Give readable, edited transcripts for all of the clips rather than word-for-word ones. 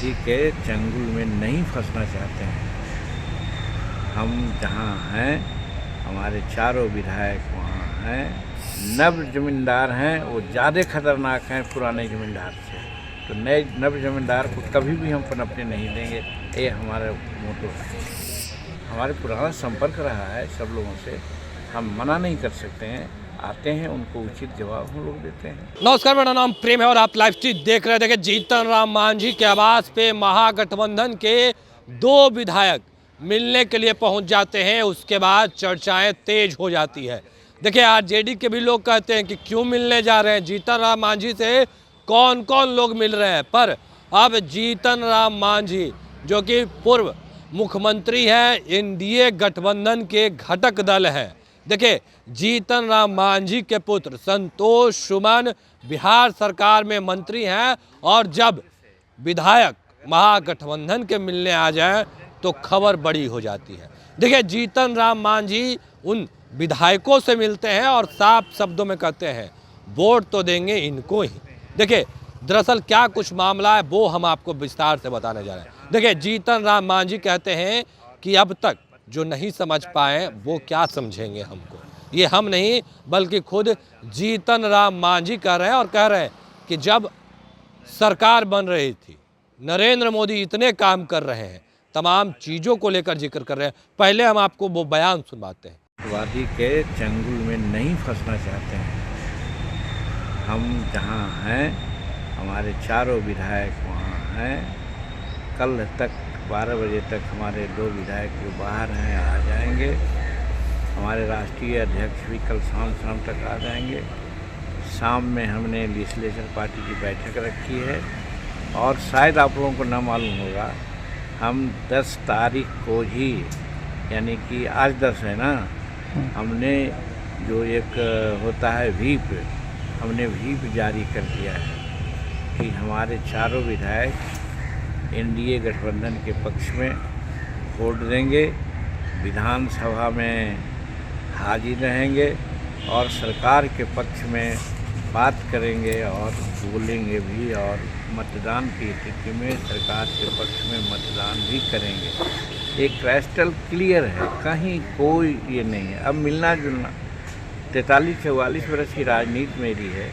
किसी के चंगुल में नहीं फंसना चाहते हैं। हम जहाँ हैं, हमारे चारों विधायक वहाँ हैं। नव जमींदार हैं, वो ज़्यादा खतरनाक हैं पुराने जमींदार से। तो नए नव जमींदार को कभी भी हम पनपने नहीं देंगे, ये हमारा मोटो है। हमारे पुराना संपर्क रहा है सब लोगों से, हम मना नहीं कर सकते हैं। आते हैं, उनको उचित जवाब हम लोग देते हैं। नमस्कार, मेरा नाम प्रेम है और आप लाइव स्ट्रीम देख रहे थे। जीतन राम मांझी के आवास पे महागठबंधन के 2 विधायक मिलने के लिए पहुंच जाते हैं। उसके बाद चर्चाएं तेज हो जाती है। देखिए, आरजेडी के भी लोग कहते हैं कि क्यों मिलने जा रहे हैं, जीतन राम मांझी से कौन कौन लोग मिल रहे हैं। पर अब जीतन राम मांझी जो कि पूर्व मुख्यमंत्री हैं, एनडीए गठबंधन के घटक दल है। देखिए, जीतन राम मांझी के पुत्र संतोष सुमन बिहार सरकार में मंत्री हैं और जब विधायक महागठबंधन के मिलने आ जाएं तो खबर बड़ी हो जाती है। देखिए, जीतन राम मांझी उन विधायकों से मिलते हैं और साफ शब्दों में कहते हैं वोट तो देंगे इनको ही। देखिए, दरअसल क्या कुछ मामला है वो हम आपको विस्तार से बताने जा रहे हैं। देखिए, जीतन राम मांझी कहते हैं कि अब तक जो नहीं समझ पाए वो क्या समझेंगे हमको। ये हम नहीं बल्कि खुद जीतन राम मांझी कह रहे हैं और कह रहे हैं कि जब सरकार बन रही थी, नरेंद्र मोदी इतने काम कर रहे हैं, तमाम चीज़ों को लेकर जिक्र कर रहे हैं। पहले हम आपको वो बयान सुनवाते हैं। वादी के चंगुल में नहीं फंसना चाहते हैं। हम जहाँ हैं, हमारे चारों विधायक वहाँ हैं। कल तक 12 बजे तक हमारे 2 विधायक जो बाहर हैं आ जाएंगे। हमारे राष्ट्रीय अध्यक्ष भी कल शाम तक आ जाएंगे। शाम में हमने लेजिस्लेचर पार्टी की बैठक रखी है और शायद आप लोगों को न मालूम होगा, हम 10 तारीख को ही, यानी कि आज 10 है ना, हमने जो एक होता है व्हीप, हमने व्हीप जारी कर दिया है कि हमारे चारों विधायक एनडीए गठबंधन के पक्ष में वोट देंगे, विधानसभा में हाजिर रहेंगे और सरकार के पक्ष में बात करेंगे और बोलेंगे भी, और मतदान की स्थिति में सरकार के पक्ष में मतदान भी करेंगे। एक क्रिस्टल क्लियर है, कहीं कोई ये नहीं है। अब मिलना जुलना 43-44 वर्ष की राजनीति मेरी है,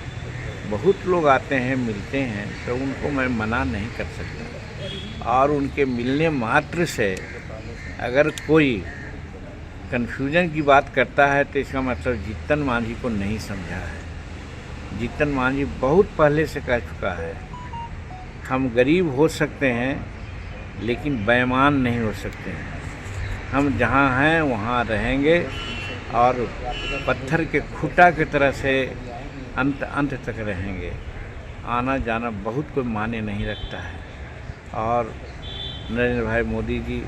बहुत लोग आते हैं मिलते हैं, तो उनको मैं मना नहीं कर सकता। और उनके मिलने मात्र से अगर कोई कन्फ्यूजन की बात करता है तो इसका मतलब जीतन मांझी को नहीं समझा है। जीतन मांझी बहुत पहले से कह चुका है, हम गरीब हो सकते हैं लेकिन बेईमान नहीं हो सकते हैं। हम जहाँ हैं वहाँ रहेंगे और पत्थर के खूंटा की तरह से अंत तक रहेंगे। आना जाना बहुत कोई मायने नहीं रखता है। और नरेंद्र भाई मोदी जी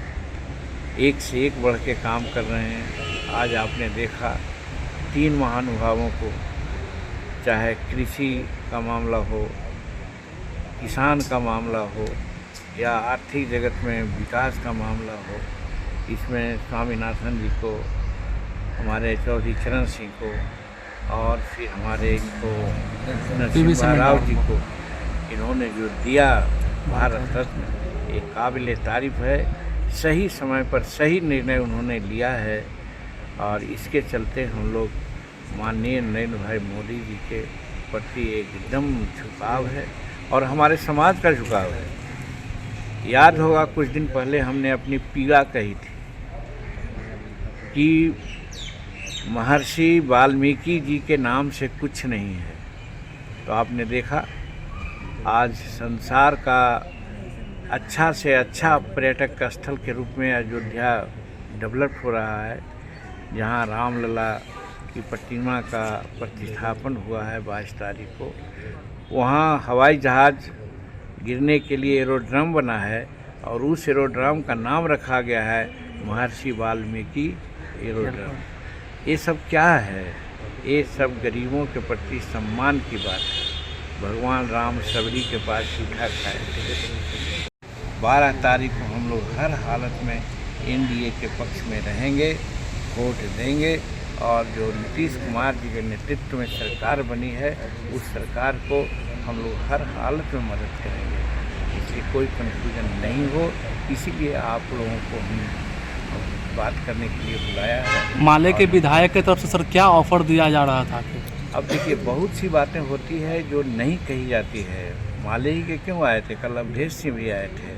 एक से एक बढ़ के काम कर रहे हैं। आज आपने देखा 3 महानुभावों को, चाहे कृषि का मामला हो, किसान का मामला हो या आर्थिक जगत में विकास का मामला हो, इसमें स्वामीनाथन जी को, हमारे चौधरी चरण सिंह को और फिर हमारे इनको नरसिम्हा राव जी को इन्होंने जो दिया भारत रत्न, ये काबिल तारीफ है। सही समय पर सही निर्णय उन्होंने लिया है और इसके चलते हम लोग माननीय नरेंद्र भाई मोदी जी के प्रति एकदम झुकाव है और हमारे समाज का झुकाव है। याद होगा कुछ दिन पहले हमने अपनी पीड़ा कही थी कि महर्षि वाल्मीकि जी के नाम से कुछ नहीं है। तो आपने देखा आज संसार का अच्छा से अच्छा पर्यटक स्थल के रूप में अयोध्या डेवलप हो रहा है, जहां रामलला की प्रतिमा का प्रतिष्ठापन हुआ है 22 तारीख को। वहां हवाई जहाज़ गिरने के लिए एरोड्रम बना है और उस एरोड्रम का नाम रखा गया है महर्षि वाल्मीकि एरोड्रम। ये सब क्या है? ये सब गरीबों के प्रति सम्मान की बात है। भगवान राम सबरी के पास सूखा खाए। 12 तारीख को हम लोग हर हालत में एनडीए के पक्ष में रहेंगे, वोट देंगे और जो नीतीश कुमार जी के नेतृत्व में सरकार बनी है उस सरकार को हम लोग हर हालत में मदद करेंगे। इसलिए कोई कन्फ्यूजन नहीं हो, इसीलिए आप लोगों को हम बात करने के लिए बुलाया है। माले के विधायक की तरफ से सर क्या ऑफर दिया जा रहा था? अब देखिए, बहुत सी बातें होती है जो नहीं कही जाती है। माले ही के क्यों आए थे, कल अवधेश सिंह भी आए थे,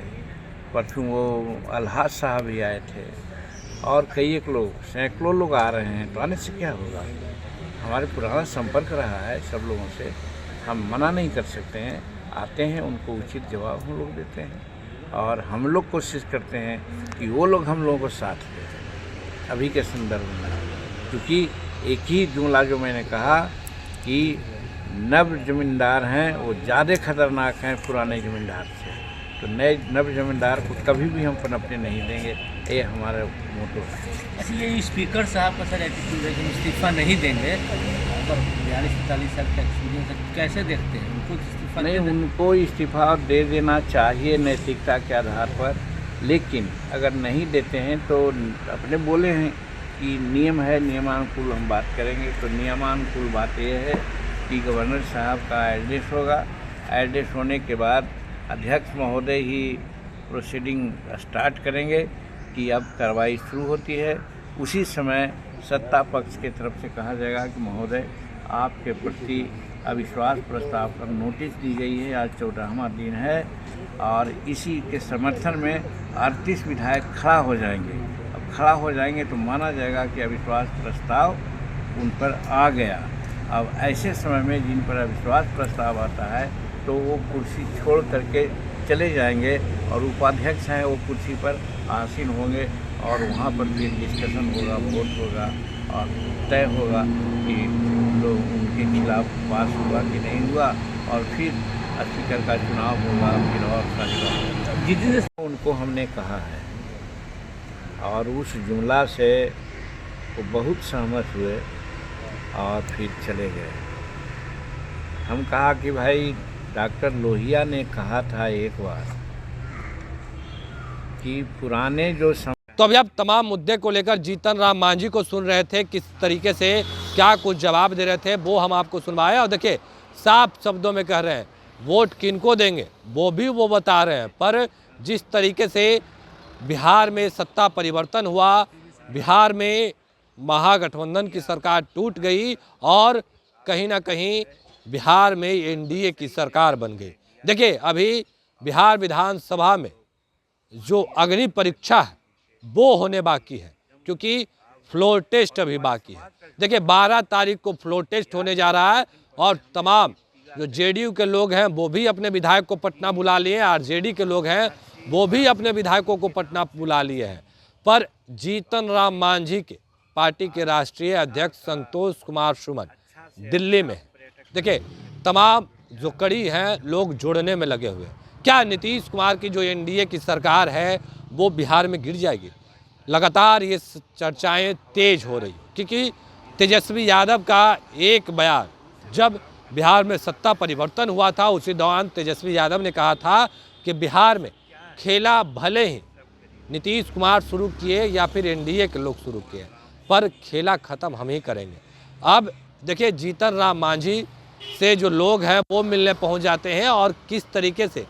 परसों वो अलहाज साहब भी आए थे, और कई एक लोग, सैकड़ों लोग आ रहे हैं। तो आने से क्या होगा? हमारे पुराना संपर्क रहा है सब लोगों से, हम मना नहीं कर सकते हैं। आते हैं, उनको उचित जवाब हम लोग देते हैं, और हम लोग कोशिश करते हैं कि वो लोग हम लोगों को साथ दें अभी के संदर्भ में। क्योंकि एक ही जुमला जो मैंने कहा कि नव जमींदार हैं वो ज़्यादा खतरनाक हैं पुराने जमींदार से, तो नए नव जमींदार को कभी भी हम पनपने नहीं देंगे, ये हमारा मोटो है। ये स्पीकर साहब का सर एटीट्यूड है कि इस्तीफा नहीं देंगे, अगर 42-43 साल का एक्सपीरियंस है, कैसे देखते हैं उनको इस्तीफा? नहीं, उनको इस्तीफा दे देना चाहिए नैतिकता के आधार पर, लेकिन अगर नहीं देते हैं तो अपने बोले हैं कि नियम है, नियमानुकूल हम बात करेंगे। तो नियमानुकूल बात यह है कि गवर्नर साहब का एड्रेस होगा, एड्रेस होने के बाद अध्यक्ष महोदय ही प्रोसीडिंग स्टार्ट करेंगे कि अब कार्रवाई शुरू होती है। उसी समय सत्ता पक्ष की तरफ से कहा जाएगा कि महोदय आपके प्रति अविश्वास प्रस्ताव पर नोटिस दी गई है, आज 14वां दिन है, और इसी के समर्थन में 38 विधायक खड़ा हो जाएंगे। अब खड़ा हो जाएंगे तो माना जाएगा कि अविश्वास प्रस्ताव उन पर आ गया। अब ऐसे समय में जिन पर अविश्वास प्रस्ताव आता है तो वो कुर्सी छोड़ करके चले जाएंगे, और उपाध्यक्ष हैं वो कुर्सी पर आसीन होंगे, और वहाँ पर फिर डिस्कशन होगा, वोट होगा, और तय होगा कि लोग उनके खिलाफ पास हुआ कि नहीं हुआ, और फिर स्पीकर का चुनाव होगा, फिर और सारी जितने उनको हमने कहा है, और उस जुमला से वो बहुत सहमत हुए और फिर चले गए। हम कहा कि भाई डॉक्टर लोहिया ने कहा था एक बार कि पुराने जो तो अभी आप तमाम मुद्दे को लेकर जीतन राम मांझी को सुन रहे थे, किस तरीके से क्या कुछ जवाब दे रहे थे, वो हम आपको सुनवाए। और देखिए, साफ शब्दों में कह रहे हैं वोट किनको देंगे वो भी वो बता रहे हैं, पर जिस तरीके से बिहार में सत्ता परिवर्तन हुआ, बिहार में महागठबंधन की सरकार टूट गई और कहीं ना कहीं बिहार में एनडीए की सरकार बन गई। देखिए, अभी बिहार विधानसभा में जो अग्नि परीक्षा है वो होने बाकी है, क्योंकि फ्लोर टेस्ट अभी बाकी है। देखिए, 12 तारीख को फ्लोर टेस्ट होने जा रहा है, और तमाम जो जेडीयू के लोग हैं वो भी अपने विधायक को पटना बुला लिए, आरजेडी के लोग हैं वो भी अपने विधायकों को पटना बुला लिए हैं। पर जीतन राम मांझी के पार्टी के राष्ट्रीय अध्यक्ष संतोष कुमार सुमन दिल्ली में है। देखिए, तमाम जो कड़ी हैं लोग जोड़ने में लगे हुए हैं। क्या नीतीश कुमार की जो एनडीए की सरकार है वो बिहार में गिर जाएगी? लगातार ये चर्चाएं तेज हो रही, क्योंकि तेजस्वी यादव का एक बयान जब बिहार में सत्ता परिवर्तन हुआ था उसी दौरान तेजस्वी यादव ने कहा था कि बिहार में खेला भले ही नीतीश कुमार शुरू किए या फिर एनडीए के लोग शुरू किए, पर खेला ख़त्म हम ही करेंगे। अब देखिए, जीतन राम मांझी से जो लोग हैं वो मिलने पहुंच जाते हैं, और किस तरीके से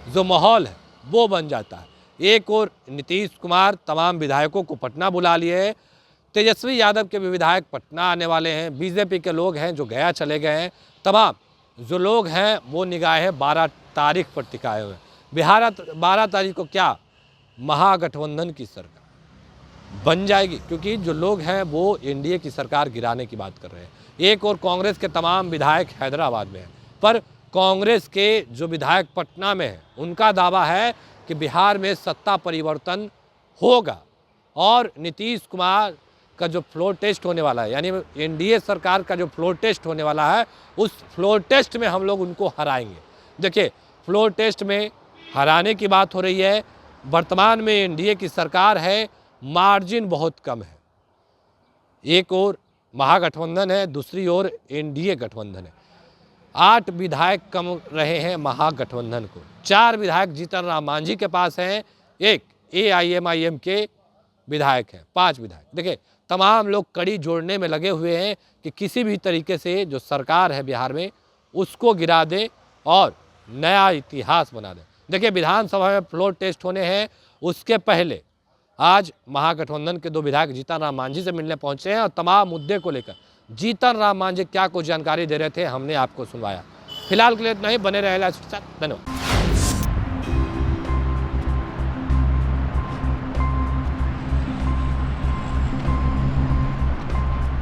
जो माहौल है वो बन जाता है। एक और नीतीश कुमार तमाम विधायकों को पटना बुला लिए, तेजस्वी यादव के भी विधायक पटना आने वाले हैं, बीजेपी के लोग हैं जो गया चले गए हैं, तमाम जो लोग हैं वो निगाहें 12 तारीख पर टिकाए हुए हैं। बिहार 12 तारीख को क्या महागठबंधन की सरकार बन जाएगी, क्योंकि जो लोग हैं वो एनडीए की सरकार गिराने की बात कर रहे हैं। एक और कांग्रेस के तमाम विधायक हैदराबाद में हैं, पर कांग्रेस के जो विधायक पटना में हैं उनका दावा है कि बिहार में सत्ता परिवर्तन होगा, और नीतीश कुमार का जो फ्लोर टेस्ट होने वाला है, यानी एनडीए सरकार का जो फ्लोर टेस्ट होने वाला है, उस फ्लोर टेस्ट में हम लोग उनको हराएंगे। देखिए, फ्लोर टेस्ट में हराने की बात हो रही है। वर्तमान में एनडीए की सरकार है, मार्जिन बहुत कम है। एक और महागठबंधन है, दूसरी ओर एनडीए गठबंधन है। 8 विधायक कम रहे हैं महागठबंधन को, 4 विधायक जीतन राम मांझी के पास हैं, एक AIMIM के विधायक हैं, 5 विधायक। देखिए, तमाम लोग कड़ी जोड़ने में लगे हुए हैं कि किसी भी तरीके से जो सरकार है बिहार में उसको गिरा दें और नया इतिहास बना दें। देखिए, विधानसभा में फ्लोर टेस्ट होने हैं, उसके पहले आज महागठबंधन के 2 विधायक जीतन राम मांझी से मिलने पहुंचे हैं और तमाम मुद्दे को लेकर जीतन राम मांझी क्या कुछ जानकारी दे रहे थे हमने आपको सुनवाया। फिलहाल के लिए इतना ही, बने रहे लाइव के साथ। धन्यवाद।